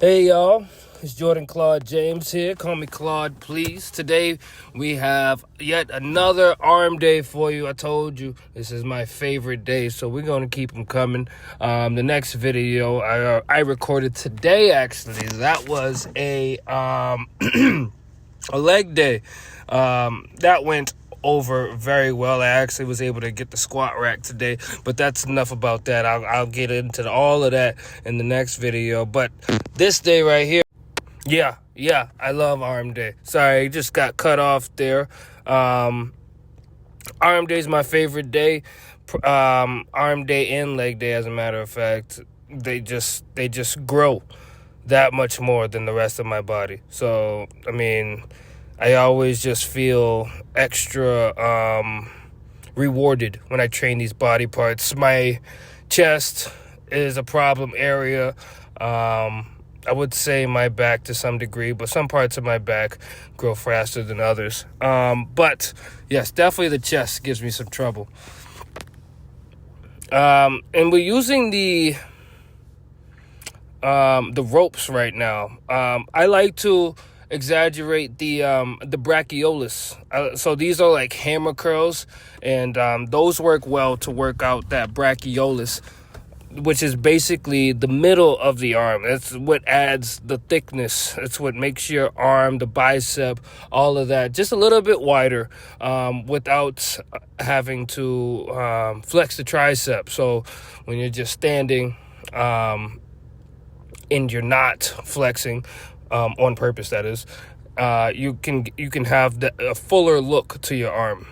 Hey y'all, it's Jordan Claude James here. Call me Claude, please. Today we have yet another arm day for you. I told you this is my favorite day, so we're going to keep them coming. The next video I recorded today, actually, that was a a leg day. That went over very well. I actually was able to get the squat rack today, but that's enough about that. I'll get into all of that in the next video. But this day right here, yeah, I love arm day. Sorry, just got cut off there. Arm day is my favorite day. Arm day and leg day, as a matter of fact, they just grow that much more than the rest of my body. So I mean, I always just feel extra rewarded when I train these body parts. My chest is a problem area. I would say my back to some degree, but some parts of my back grow faster than others. But yes, definitely the chest gives me some trouble. And we're using the ropes right now. I like to exaggerate the brachiolis. So these are like hammer curls, and those work well to work out that brachiolis, which is basically the middle of the arm. That's what adds the thickness. It's what makes your arm, the bicep, all of that just a little bit wider, without having to flex the tricep. So when you're just standing, and you're not flexing on purpose, that is, you can have a fuller look to your arm.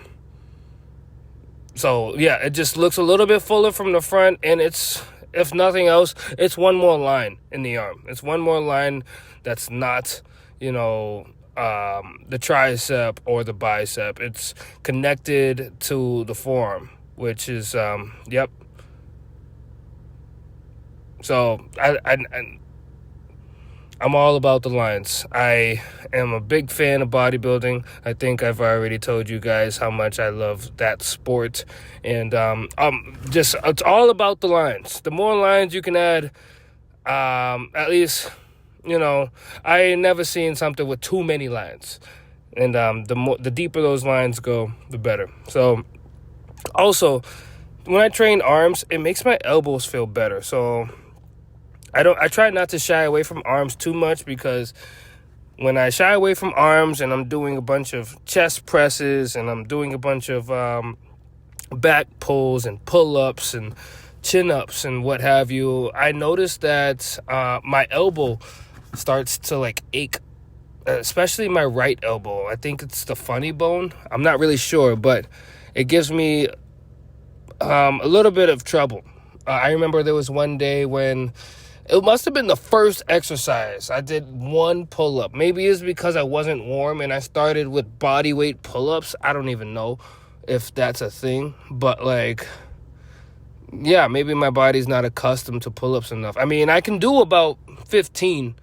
So yeah, it just looks a little bit fuller from the front, and it's, if nothing else, it's one more line in the arm. It's one more line that's not, the tricep or the bicep. It's connected to the forearm, which is, yep. So I'm all about the lines. I am a big fan of bodybuilding. I think I've already told you guys how much I love that sport. And it's all about the lines. The more lines you can add, at least, I ain't never seen something with too many lines. And the deeper those lines go, the better. So also, when I train arms, it makes my elbows feel better. So I try not to shy away from arms too much, because when I shy away from arms and I'm doing a bunch of chest presses and I'm doing a bunch of back pulls and pull-ups and chin-ups and what have you, I notice that my elbow starts to like ache, especially my right elbow. I think it's the funny bone. I'm not really sure, but it gives me a little bit of trouble. I remember there was one day when it must have been the first exercise. I did one pull-up. Maybe it's because I wasn't warm and I started with body weight pull-ups. I don't even know if that's a thing. But maybe my body's not accustomed to pull-ups enough. I mean, I can do about 15,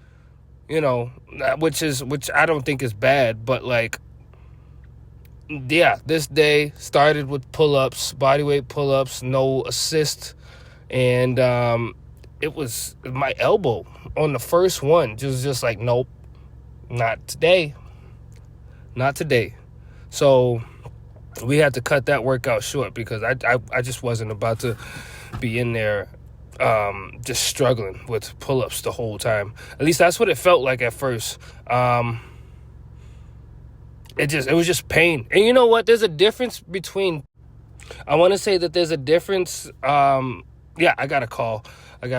which I don't think is bad. But this day started with pull-ups, body weight pull-ups, no assist. And it was my elbow on the first one. Just like, nope, not today. So we had to cut that workout short, because I just wasn't about to be in there just struggling with pull-ups the whole time. At least that's what it felt like at first. It was just pain. And you know what? There's a difference between, I want to say that there's a difference. I got to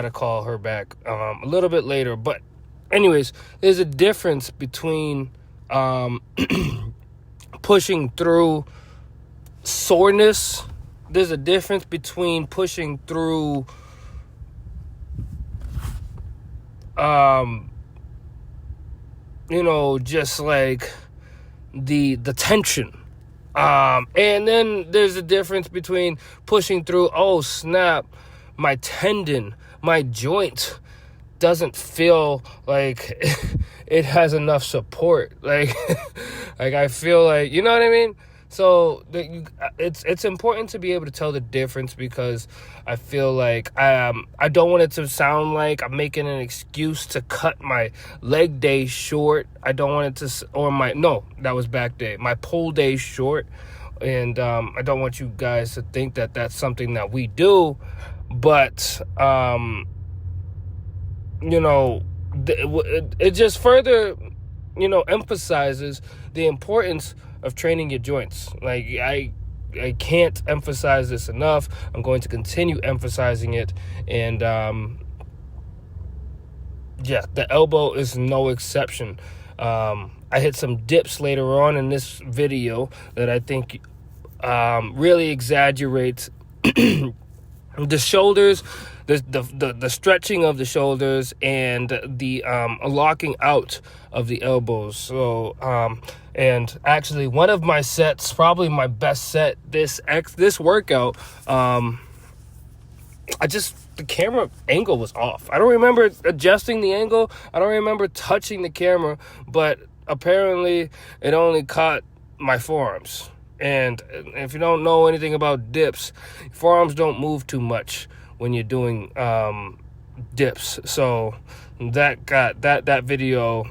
call her back a little bit later. But anyways, there's a difference between pushing through soreness. There's a difference between pushing through just like the tension. And then there's a difference between pushing through, oh snap, my tendon, my joint doesn't feel like it has enough support. Like I feel like, you know what I mean? So it's important to be able to tell the difference, because I feel like I don't want it to sound like I'm making an excuse to cut my leg day short. I don't want it to, or that was back day, my pull day short. And I don't want you guys to think that that's something that we do, but it just further emphasizes the importance of training your joints. Like, I can't emphasize this enough. I'm going to continue emphasizing it. And the elbow is no exception. I hit some dips later on in this video that I think really exaggerates the shoulders, the stretching of the shoulders, and the locking out of the elbows. So and actually, one of my sets, probably my best set this workout, the camera angle was off. I don't remember adjusting the angle. I don't remember touching the camera, but apparently it only caught my forearms. And if you don't know anything about dips, forearms don't move too much when you're doing dips. So that video,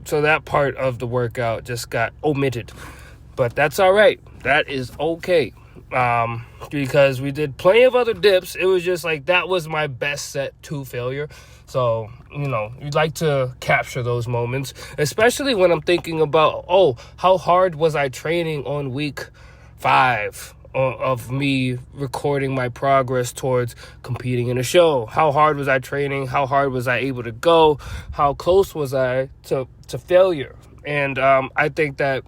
so that part of the workout just got omitted. But that's all right. That is okay. Because we did plenty of other dips. It was just like, that was my best set to failure. So, you'd like to capture those moments, especially when I'm thinking about, how hard was I training on week 5 of me recording my progress towards competing in a show? How hard was I training? How hard was I able to go? How close was I to failure? And I think that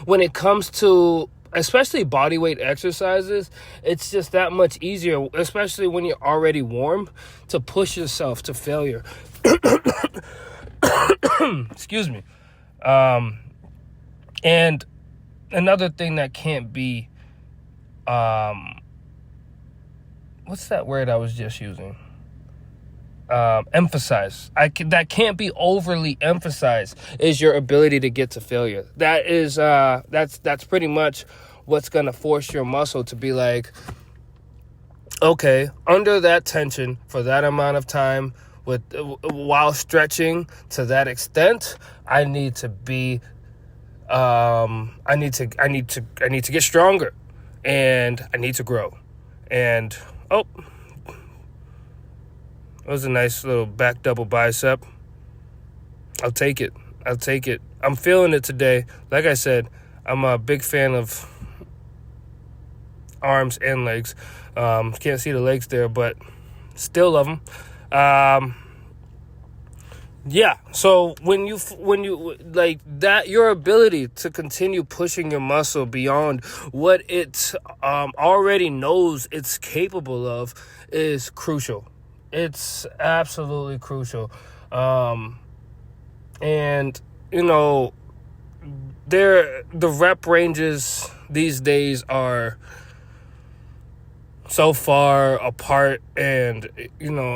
when it comes to especially body weight exercises, it's just that much easier, especially when you're already warm, to push yourself to failure. Excuse me. And another thing that can't be, what's that word I was just using? Emphasize. That can't be overly emphasized, is your ability to get to failure. That is that's pretty much what's gonna force your muscle to be like, okay, under that tension for that amount of time, while stretching to that extent, I need to be I need to get stronger, and I need to grow. And that was a nice little back double bicep. I'll take it. I'm feeling it today. Like I said, I'm a big fan of arms and legs. Can't see the legs there, but still love them. So when you like that, your ability to continue pushing your muscle beyond what it already knows it's capable of is crucial. It's absolutely crucial. And the rep ranges these days are so far apart, and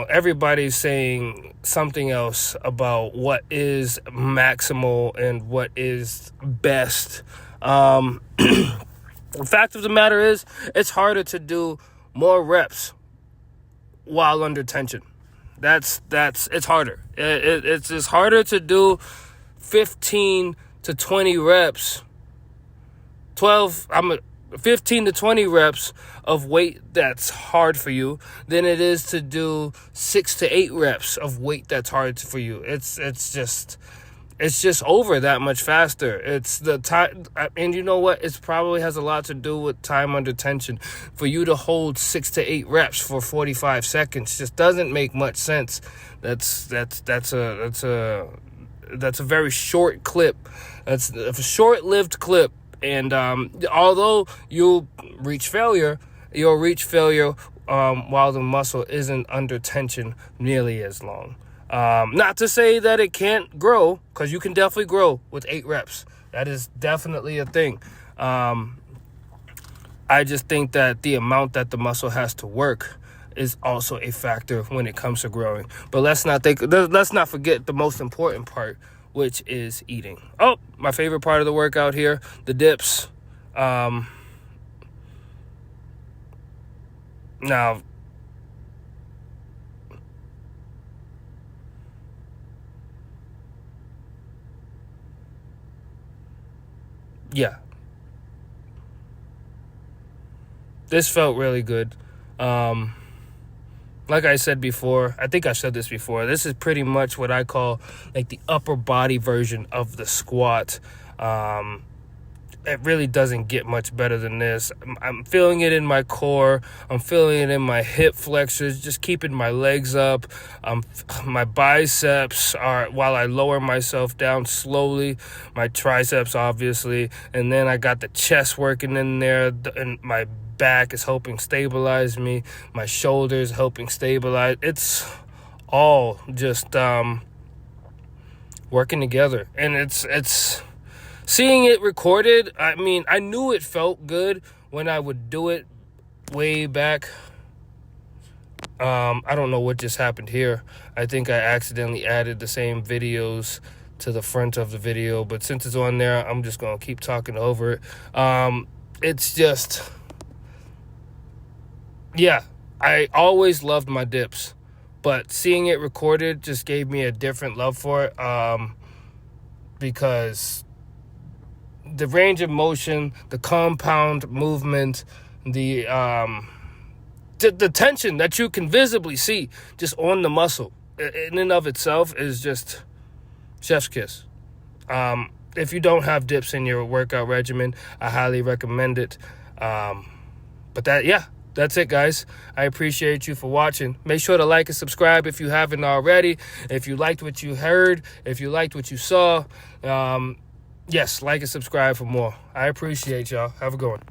everybody's saying something else about what is maximal and what is best. The fact of the matter is, it's harder to do more reps while under tension. It's harder. It's harder to do 15 to 20 reps, 15 to 20 reps of weight that's hard for you than it is to do 6 to 8 reps of weight that's hard for you. It's just over that much faster. It's the time, and you know what? It probably has a lot to do with time under tension. For you to hold 6 to 8 reps for 45 seconds just doesn't make much sense. That's a very short clip. That's a short-lived clip. And although you'll reach failure while the muscle isn't under tension nearly as long. Not to say that it can't grow, because you can definitely grow with 8 reps. That is definitely a thing. I just think that the amount that the muscle has to work is also a factor when it comes to growing. But let's not forget the most important part, which is eating. My favorite part of the workout here, the dips. Now, yeah, this felt really good. Like I said before, I think I said this before, this is pretty much what I call like the upper body version of the squat. It really doesn't get much better than this. I'm feeling it in my core. I'm feeling it in my hip flexors, just keeping my legs up. My biceps are, while I lower myself down slowly, my triceps obviously, and then I got the chest working in there, and my back is helping stabilize me. My shoulders helping stabilize. It's all just working together, and it's seeing it recorded. I mean, I knew it felt good when I would do it way back. I don't know what just happened here. I think I accidentally added the same videos to the front of the video, but since it's on there, I'm just gonna keep talking over it. It's just, yeah, I always loved my dips, but seeing it recorded just gave me a different love for it, because the range of motion, the compound movement, the tension that you can visibly see just on the muscle in and of itself is just chef's kiss. If you don't have dips in your workout regimen, I highly recommend it. But that's it, guys. I appreciate you for watching. Make sure to like and subscribe if you haven't already. If you liked what you heard, if you liked what you saw, yes, like and subscribe for more. I appreciate y'all. Have a good one.